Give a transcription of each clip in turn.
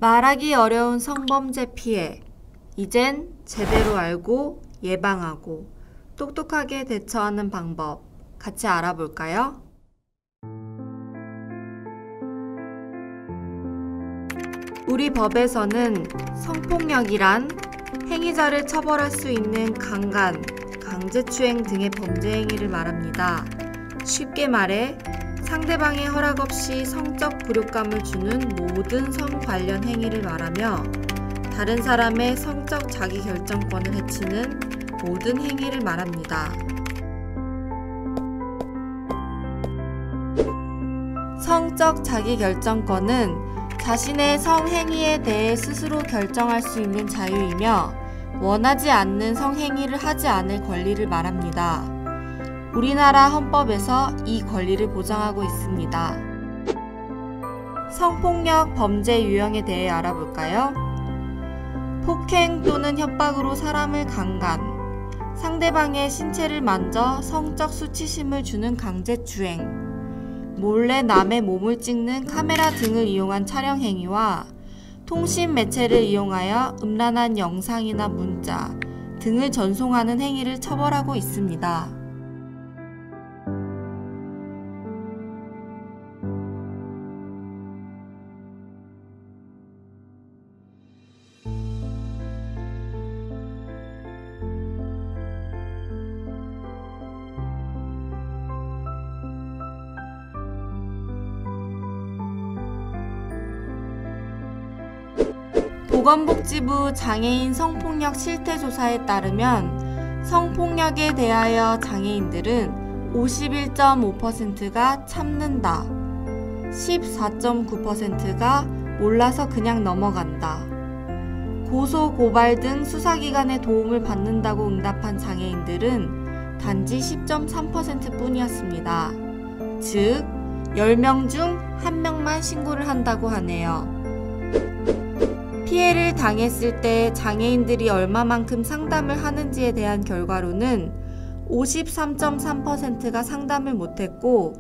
말하기 어려운 성범죄 피해. 이젠 제대로 알고 예방하고 똑똑하게 대처하는 방법 같이 알아볼까요? 우리 법에서는 성폭력이란 행위자를 처벌할 수 있는 강간, 강제추행 등의 범죄 행위를 말합니다. 쉽게 말해 상대방의 허락 없이 성적 굴욕감을 주는 모든 성 관련 행위를 말하며 다른 사람의 성적 자기결정권을 해치는 모든 행위를 말합니다. 성적 자기결정권은 자신의 성행위에 대해 스스로 결정할 수 있는 자유이며 원하지 않는 성행위를 하지 않을 권리를 말합니다. 우리나라 헌법에서 이 권리를 보장하고 있습니다. 성폭력 범죄 유형에 대해 알아볼까요? 폭행 또는 협박으로 사람을 강간, 상대방의 신체를 만져 성적 수치심을 주는 강제추행, 몰래 남의 몸을 찍는 카메라 등을 이용한 촬영 행위와 통신 매체를 이용하여 음란한 영상이나 문자 등을 전송하는 행위를 처벌하고 있습니다. 보건복지부 장애인 성폭력 실태조사에 따르면 성폭력에 대하여 장애인들은 51.5%가 참는다, 14.9%가 몰라서 그냥 넘어간다, 고소, 고발 등 수사기관의 도움을 받는다고 응답한 장애인들은 단지 10.3% 뿐이었습니다. 즉, 10명 중 1명만 신고를 한다고 하네요. 피해를 당했을 때 장애인들이 얼마만큼 상담을 하는지에 대한 결과로는 53.3%가 상담을 못했고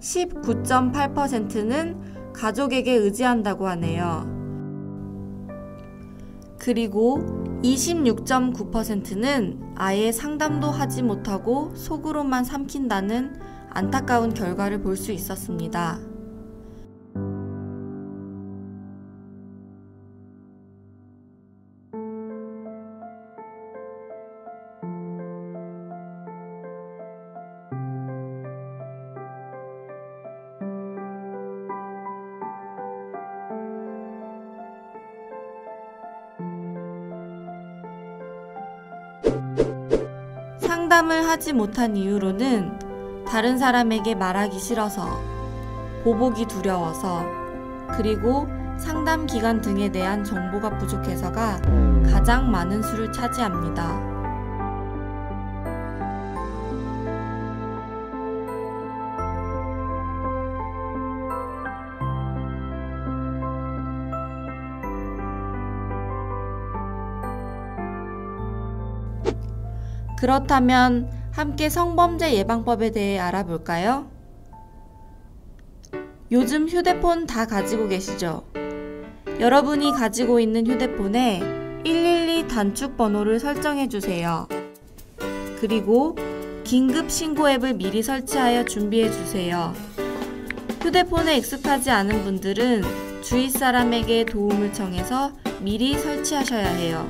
19.8%는 가족에게 의지한다고 하네요. 그리고 26.9%는 아예 상담도 하지 못하고 속으로만 삼킨다는 안타까운 결과를 볼 수 있었습니다. 상담을 하지 못한 이유로는 다른 사람에게 말하기 싫어서, 보복이 두려워서, 그리고 상담 기간 등에 대한 정보가 부족해서가 가장 많은 수를 차지합니다. 그렇다면 함께 성범죄 예방법에 대해 알아볼까요? 요즘 휴대폰 다 가지고 계시죠? 여러분이 가지고 있는 휴대폰에 112 단축 번호를 설정해 주세요. 그리고 긴급 신고 앱을 미리 설치하여 준비해 주세요. 휴대폰에 익숙하지 않은 분들은 주위 사람에게 도움을 청해서 미리 설치하셔야 해요.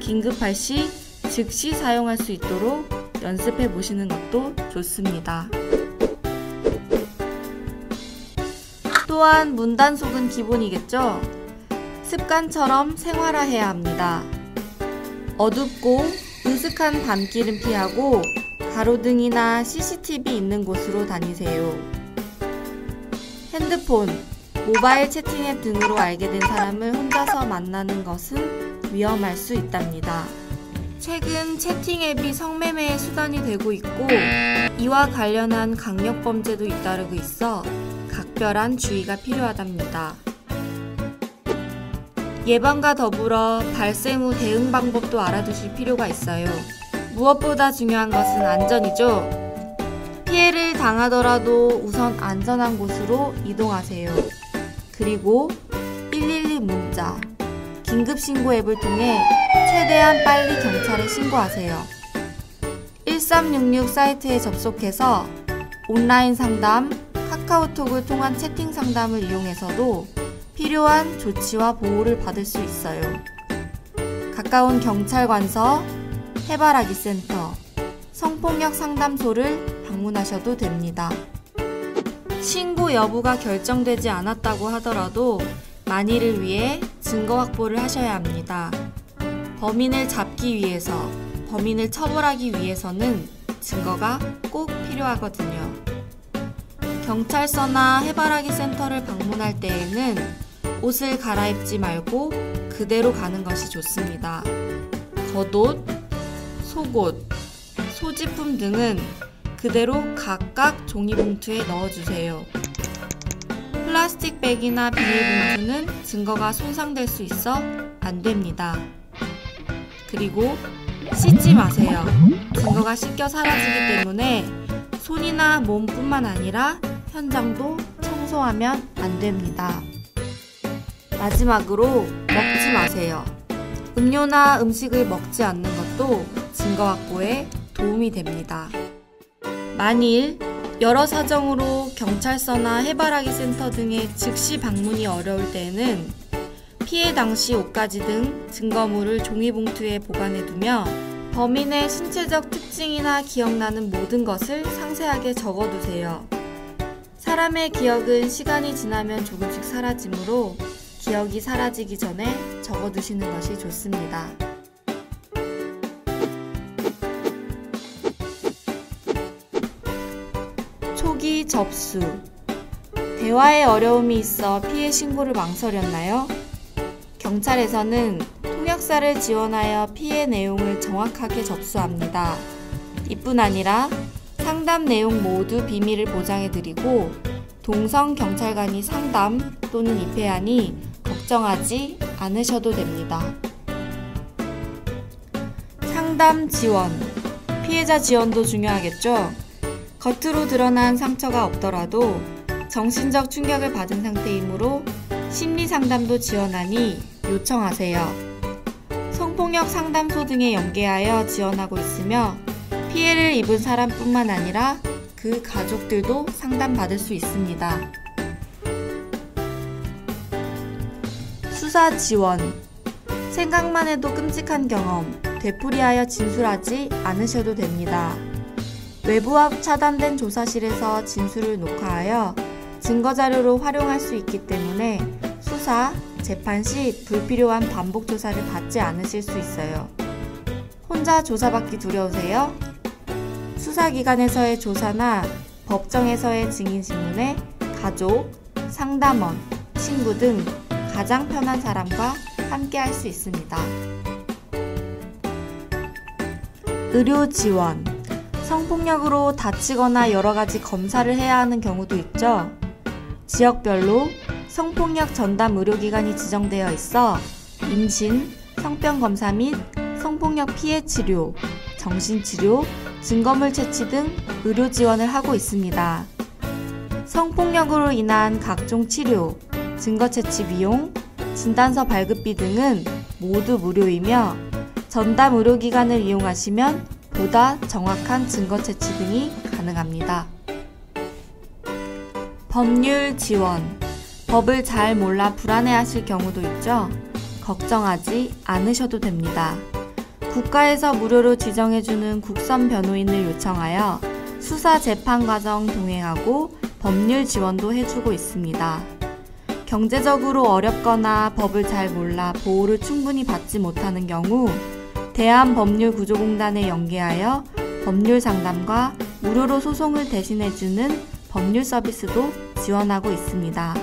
긴급할 시 즉시 사용할 수 있도록 연습해 보시는 것도 좋습니다. 또한 문단속은 기본이겠죠? 습관처럼 생활화해야 합니다. 어둡고 으슥한 밤길은 피하고 가로등이나 CCTV 있는 곳으로 다니세요. 핸드폰, 모바일 채팅앱 등으로 알게 된 사람을 혼자서 만나는 것은 위험할 수 있답니다. 최근 채팅앱이 성매매의 수단이 되고 있고 이와 관련한 강력범죄도 잇따르고 있어 각별한 주의가 필요하답니다. 예방과 더불어 발생 후 대응 방법도 알아두실 필요가 있어요. 무엇보다 중요한 것은 안전이죠. 피해를 당하더라도 우선 안전한 곳으로 이동하세요. 그리고 112 문자, 긴급신고 앱을 통해 최대한 빨리 경찰에 신고하세요. 1366 사이트에 접속해서 온라인 상담, 카카오톡을 통한 채팅 상담을 이용해서도 필요한 조치와 보호를 받을 수 있어요. 가까운 경찰관서, 해바라기 센터, 성폭력 상담소를 방문하셔도 됩니다. 신고 여부가 결정되지 않았다고 하더라도 만일을 위해 증거 확보를 하셔야 합니다. 범인을 잡기 위해서, 범인을 처벌하기 위해서는 증거가 꼭 필요하거든요. 경찰서나 해바라기 센터를 방문할 때에는 옷을 갈아입지 말고 그대로 가는 것이 좋습니다. 겉옷, 속옷, 소지품 등은 그대로 각각 종이봉투에 넣어주세요. 플라스틱 백이나 비닐봉투는 증거가 손상될 수 있어 안 됩니다. 그리고 씻지 마세요. 증거가 씻겨 사라지기 때문에 손이나 몸뿐만 아니라 현장도 청소하면 안 됩니다. 마지막으로 먹지 마세요. 음료나 음식을 먹지 않는 것도 증거 확보에 도움이 됩니다. 만일 여러 사정으로 경찰서나 해바라기 센터 등에 즉시 방문이 어려울 때에는 피해 당시 옷가지 등 증거물을 종이봉투에 보관해두며 범인의 신체적 특징이나 기억나는 모든 것을 상세하게 적어두세요. 사람의 기억은 시간이 지나면 조금씩 사라지므로 기억이 사라지기 전에 적어두시는 것이 좋습니다. 초기 접수. 대화에 어려움이 있어 피해 신고를 망설였나요? 경찰에서는 통역사를 지원하여 피해 내용을 정확하게 접수합니다. 이뿐 아니라 상담 내용 모두 비밀을 보장해드리고 동성 경찰관이 상담 또는 입회하니 걱정하지 않으셔도 됩니다. 상담 지원. 피해자 지원도 중요하겠죠? 겉으로 드러난 상처가 없더라도 정신적 충격을 받은 상태이므로 심리 상담도 지원하니 요청하세요. 성폭력 상담소 등에 연계하여 지원하고 있으며 피해를 입은 사람뿐만 아니라 그 가족들도 상담받을 수 있습니다. 수사 지원. 생각만 해도 끔찍한 경험, 되풀이하여 진술하지 않으셔도 됩니다. 외부와 차단된 조사실에서 진술을 녹화하여 증거자료로 활용할 수 있기 때문에 수사, 재판 시 불필요한 반복 조사를 받지 않으실 수 있어요. 혼자 조사받기 두려우세요? 수사기관에서의 조사나 법정에서의 증인신문에 가족, 상담원, 친구 등 가장 편한 사람과 함께 할 수 있습니다. 의료 지원. 성폭력으로 다치거나 여러 가지 검사를 해야 하는 경우도 있죠. 지역별로 성폭력 전담 의료기관이 지정되어 있어 임신, 성병 검사 및 성폭력 피해 치료, 정신치료, 증거물 채취 등 의료 지원을 하고 있습니다. 성폭력으로 인한 각종 치료, 증거 채취 비용, 진단서 발급비 등은 모두 무료이며 전담 의료기관을 이용하시면 보다 정확한 증거 채취 등이 가능합니다. 법률 지원. 법을 잘 몰라 불안해하실 경우도 있죠? 걱정하지 않으셔도 됩니다. 국가에서 무료로 지정해주는 국선 변호인을 요청하여 수사 재판 과정 동행하고 법률 지원도 해주고 있습니다. 경제적으로 어렵거나 법을 잘 몰라 보호를 충분히 받지 못하는 경우 대한법률구조공단에 연계하여 법률 상담과 무료로 소송을 대신해주는 법률 서비스도 지원하고 있습니다.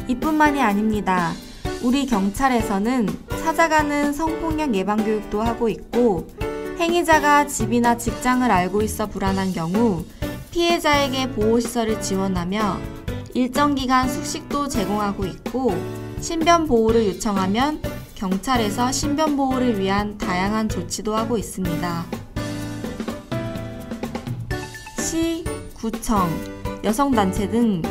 이뿐만이 아닙니다. 우리 경찰에서는 찾아가는 성폭력 예방 교육도 하고 있고 행위자가 집이나 직장을 알고 있어 불안한 경우 피해자에게 보호시설을 지원하며 일정 기간 숙식도 제공하고 있고 신변 보호를 요청하면 경찰에서 신변 보호를 위한 다양한 조치도 하고 있습니다. 시, 구청, 여성단체 등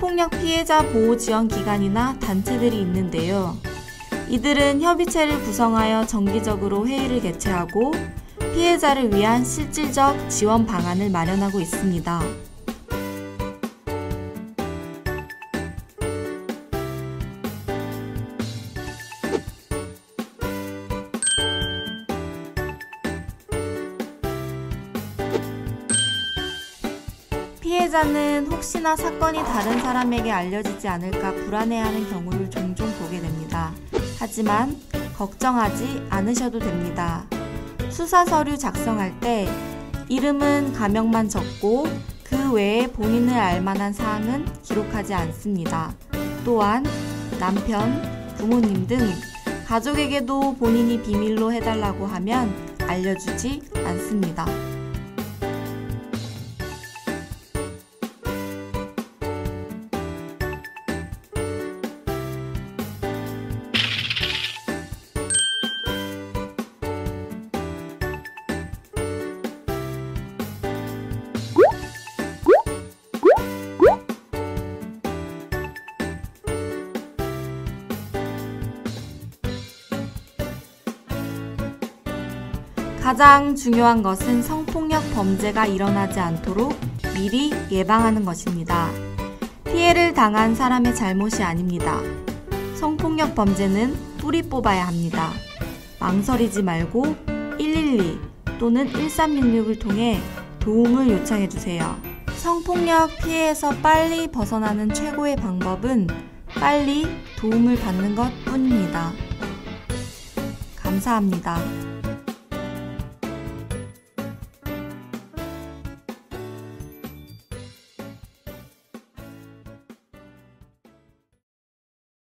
성폭력 피해자 보호 지원 기관이나 단체들이 있는데요. 이들은 협의체를 구성하여 정기적으로 회의를 개최하고 피해자를 위한 실질적 지원 방안을 마련하고 있습니다. 피해자는 혹시나 사건이 다른 사람에게 알려지지 않을까 불안해하는 경우를 종종 보게 됩니다. 하지만 걱정하지 않으셔도 됩니다. 수사 서류 작성할 때 이름은 가명만 적고 그 외에 본인을 알 만한 사항은 기록하지 않습니다. 또한 남편, 부모님 등 가족에게도 본인이 비밀로 해달라고 하면 알려주지 않습니다. 가장 중요한 것은 성폭력 범죄가 일어나지 않도록 미리 예방하는 것입니다. 피해를 당한 사람의 잘못이 아닙니다. 성폭력 범죄는 뿌리 뽑아야 합니다. 망설이지 말고 112 또는 1366을 통해 도움을 요청해주세요. 성폭력 피해에서 빨리 벗어나는 최고의 방법은 빨리 도움을 받는 것 뿐입니다. 감사합니다.